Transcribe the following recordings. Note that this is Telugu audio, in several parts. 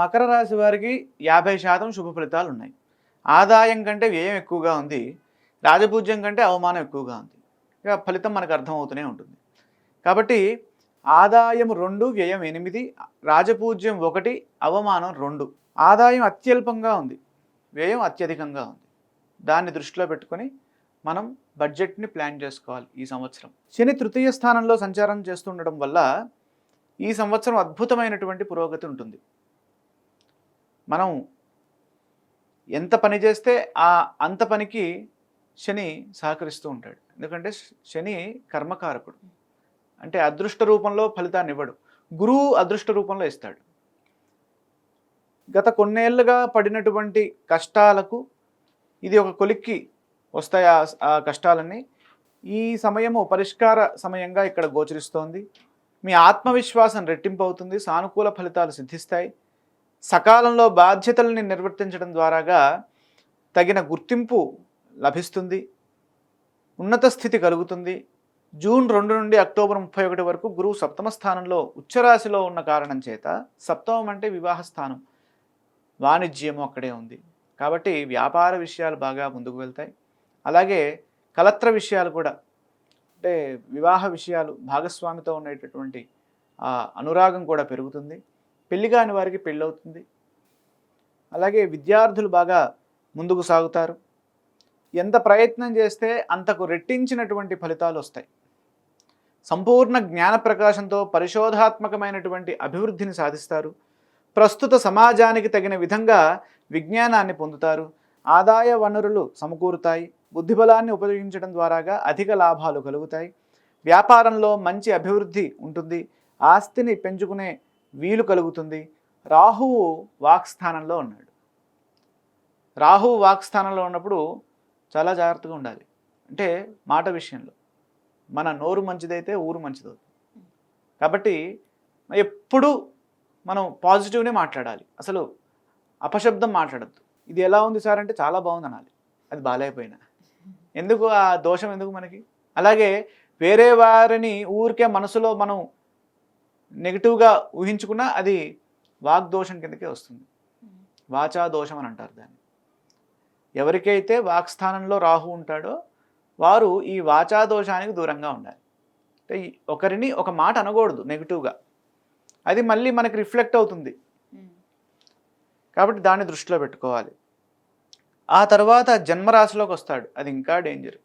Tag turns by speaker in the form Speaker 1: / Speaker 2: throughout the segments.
Speaker 1: మకర రాశి వారికి 50% శుభ ఫలితాలు ఉన్నాయి. ఆదాయం కంటే వ్యయం ఎక్కువగా ఉంది. రాజపూజ్యం కంటే అవమానం ఎక్కువగా ఉంది. ఇక ఫలితం మనకు అర్థమవుతూనే ఉంటుంది. కాబట్టి ఆదాయం 2, వ్యయం 8, రాజపూజ్యం 1, అవమానం 2. ఆదాయం అత్యల్పంగా ఉంది, వ్యయం అత్యధికంగా ఉంది. దాన్ని దృష్టిలో పెట్టుకొని మనం బడ్జెట్ని ప్లాన్ చేసుకోవాలి. ఈ సంవత్సరం శని తృతీయ స్థానంలో సంచారం చేస్తుండడం వల్ల ఈ సంవత్సరం అద్భుతమైనటువంటి పురోగతి ఉంటుంది. మనం ఎంత పని చేస్తే అంత పనికి శని సహకరిస్తూ ఉంటాడు. ఎందుకంటే శని కర్మకారకుడు. అంటే అదృష్ట రూపంలో ఫలితాన్ని ఇవ్వడు, గురువు అదృష్ట రూపంలో ఇస్తాడు. గత కొన్నేళ్లుగా పడినటువంటి కష్టాలకు ఇది ఒక కొలిక్కి వస్తాయి. ఆ కష్టాలన్నీ ఈ సమయము పరిష్కార సమయంగా ఇక్కడ గోచరిస్తోంది. మీ ఆత్మవిశ్వాసం రెట్టింపు అవుతుంది, సానుకూల ఫలితాలు సిద్ధిస్తాయి. సకాలంలో బాధ్యతల్ని నిర్వర్తించడం ద్వారాగా తగిన గుర్తింపు లభిస్తుంది, ఉన్నత స్థితి కలుగుతుంది. జూన్ 2 నుండి అక్టోబర్ 31 వరకు గురువు సప్తమ స్థానంలో ఉచ్చరాశిలో ఉన్న కారణం చేత, సప్తమం అంటే వివాహ స్థానం, వాణిజ్యము అక్కడే ఉంది. కాబట్టి వ్యాపార విషయాలు బాగా ముందుకు వెళ్తాయి. అలాగే కలత్ర విషయాలు కూడా, అంటే వివాహ విషయాలు, భాగస్వామితో ఉండేటటువంటి అనురాగం కూడా పెరుగుతుంది. పెళ్లి కాని వారికి పెళ్ళవుతుంది. అలాగే విద్యార్థులు బాగా ముందుకు సాగుతారు. ఎంత ప్రయత్నం చేస్తే అంతకు రెట్టించినటువంటి ఫలితాలు వస్తాయి. సంపూర్ణ జ్ఞాన ప్రకాశంతో పరిశోధాత్మకమైనటువంటి అభివృద్ధిని సాధిస్తారు. ప్రస్తుత సమాజానికి తగిన విధంగా విజ్ఞానాన్ని పొందుతారు. ఆదాయ వనరులు సమకూరుతాయి. బుద్ధిబలాన్ని ఉపయోగించడం ద్వారాగా అధిక లాభాలు కలుగుతాయి. వ్యాపారంలో మంచి అభివృద్ధి ఉంటుంది. ఆస్తిని పెంచుకునే వీలు కలుగుతుంది. రాహువు వాక్స్థానంలో ఉన్నాడు. రాహువు వాక్స్థానంలో ఉన్నప్పుడు చాలా జాగ్రత్తగా ఉండాలి. అంటే మాట విషయంలో మన నోరు మంచిదైతే ఊరు మంచిదవుతుంది. కాబట్టి ఎప్పుడూ మనం పాజిటివ్నే మాట్లాడాలి. అసలు అపశబ్దం మాట్లాడద్దు. ఇది ఎలా ఉంది సార్ అంటే చాలా బాగుంది అనాలి, అది బాగాలేకపోయినా. ఎందుకు ఆ దోషం ఎందుకు మనకి? అలాగే వేరే వారిని ఊరికే మనసులో మనం నెగిటివ్గా ఊహించుకున్నా అది వాగ్దోషం కిందకే వస్తుంది. వాచా దోషం అని అంటారు దాన్ని. ఎవరికైతే వాక్స్థానంలో రాహు ఉంటాడో వారు ఈ వాచా దోషానికి దూరంగా ఉండాలి. అంటే ఒకరిని ఒక మాట అనకూడదు నెగిటివ్గా, అది మళ్ళీ మనకి రిఫ్లెక్ట్ అవుతుంది. కాబట్టి దాన్ని దృష్టిలో పెట్టుకోవాలి. ఆ తర్వాత జన్మరాశిలోకి వస్తాడు, అది ఇంకా డేంజర్.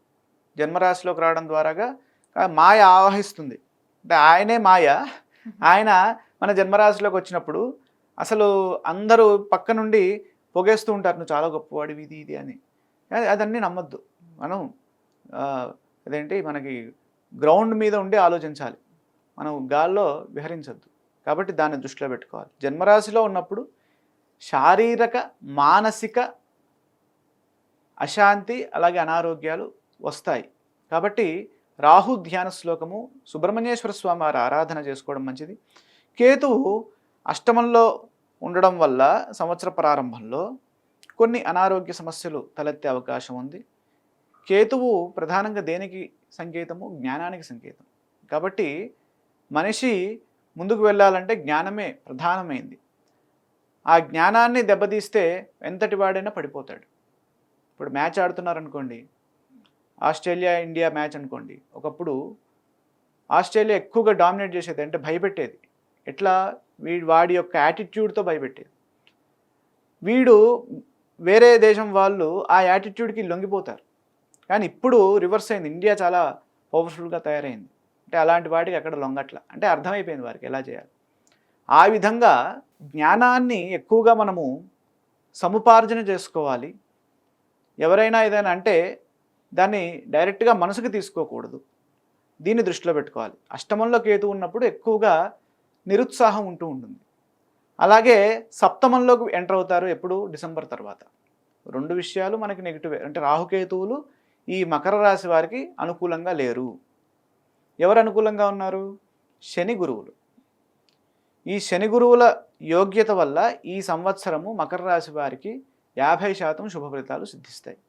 Speaker 1: జన్మరాశిలోకి రావడం ద్వారాగా మాయ ఆవహిస్తుంది. అంటే ఆయనే మాయ. ఆయన మన జన్మరాశిలోకి వచ్చినప్పుడు అసలు అందరూ పక్క నుండి పొగేస్తూ ఉంటారు, నువ్వు చాలా గొప్పవాడివి ఇది ఇది అని. అదన్నీ నమ్మద్దు. మనం అదేంటి మనకి గ్రౌండ్ మీద ఉండి ఆలోచించాలి, మనం గాల్లో విహరించద్దు. కాబట్టి దాన్ని దృష్టిలో పెట్టుకోవాలి. జన్మరాశిలో ఉన్నప్పుడు శారీరక మానసిక అశాంతి అలాగే అనారోగ్యాలు వస్తాయి. కాబట్టి రాహు ధ్యాన శ్లోకము, సుబ్రహ్మణ్యేశ్వర స్వామి వారి ఆరాధన చేసుకోవడం మంచిది. కేతువు అష్టమంలో ఉండడం వల్ల సంవత్సర ప్రారంభంలో కొన్ని అనారోగ్య సమస్యలు తలెత్తే అవకాశం ఉంది. కేతువు ప్రధానంగా దేనికి సంకేతము? జ్ఞానానికి సంకేతం. కాబట్టి మనిషి ముందుకు వెళ్ళాలంటే జ్ఞానమే ప్రధానమైంది. ఆ జ్ఞానాన్ని దెబ్బతీస్తే ఎంతటి వాడైనా పడిపోతాడు. ఇప్పుడు మ్యాచ్ ఆడుతున్నారనుకోండి, ఆస్ట్రేలియా ఇండియా మ్యాచ్ అనుకోండి. ఒకప్పుడు ఆస్ట్రేలియా ఎక్కువగా డామినేట్ చేసేది, అంటే భయపెట్టేది. ఎట్లా? వాడి యొక్క యాటిట్యూడ్తో భయపెట్టేది. వీడు వేరే దేశం వాళ్ళు ఆ యాటిట్యూడ్కి లొంగిపోతారు. కానీ ఇప్పుడు రివర్స్ అయింది, ఇండియా చాలా పవర్ఫుల్గా తయారైంది. అంటే అలాంటి వాటికి అక్కడ లొంగట్ల, అంటే అర్థమైపోయింది వారికి ఎలా చేయాలి. ఆ విధంగా జ్ఞానాన్ని ఎక్కువగా మనము సముపార్జన చేసుకోవాలి. ఎవరైనా ఏదైనా అంటే దాన్ని డైరెక్ట్గా మనసుకు తీసుకోకూడదు, దీన్ని దృష్టిలో పెట్టుకోవాలి. అష్టమంలో కేతు ఉన్నప్పుడు ఎక్కువగా నిరుత్సాహం ఉంటూ ఉంటుంది. అలాగే సప్తమంలోకి ఎంటర్ అవుతారు ఎప్పుడు? డిసెంబర్ తర్వాత. 2 విషయాలు మనకి నెగిటివే. అంటే రాహుకేతువులు ఈ మకర రాశి వారికి అనుకూలంగా లేరు. ఎవరు అనుకూలంగా ఉన్నారు? శని గురువులు. ఈ శని గురువుల యోగ్యత వల్ల ఈ సంవత్సరము మకర రాశి వారికి 50% శుభ ఫలితాలు సిద్ధిస్తాయి.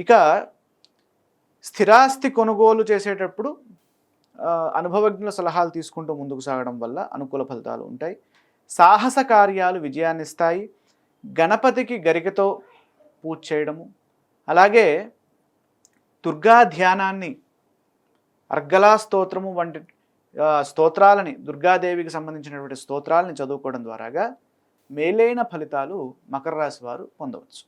Speaker 1: ఇక స్థిరాస్తి కొనుగోలు చేసేటప్పుడు అనుభవజ్ఞుల సలహాలు తీసుకుంటూ ముందుకు సాగడం వల్ల అనుకూల ఫలితాలు ఉంటాయి. సాహస కార్యాలు విజయాన్నిస్తాయి. గణపతికి గరికతో పూజ చేయడము, అలాగే దుర్గా ధ్యానాన్ని, అర్గళా స్తోత్రము వంటి స్తోత్రాలని, దుర్గాదేవికి సంబంధించినటువంటి స్తోత్రాలని చదువుకోవడం ద్వారాగా మేలైన ఫలితాలు మకర రాశి వారు పొందవచ్చు.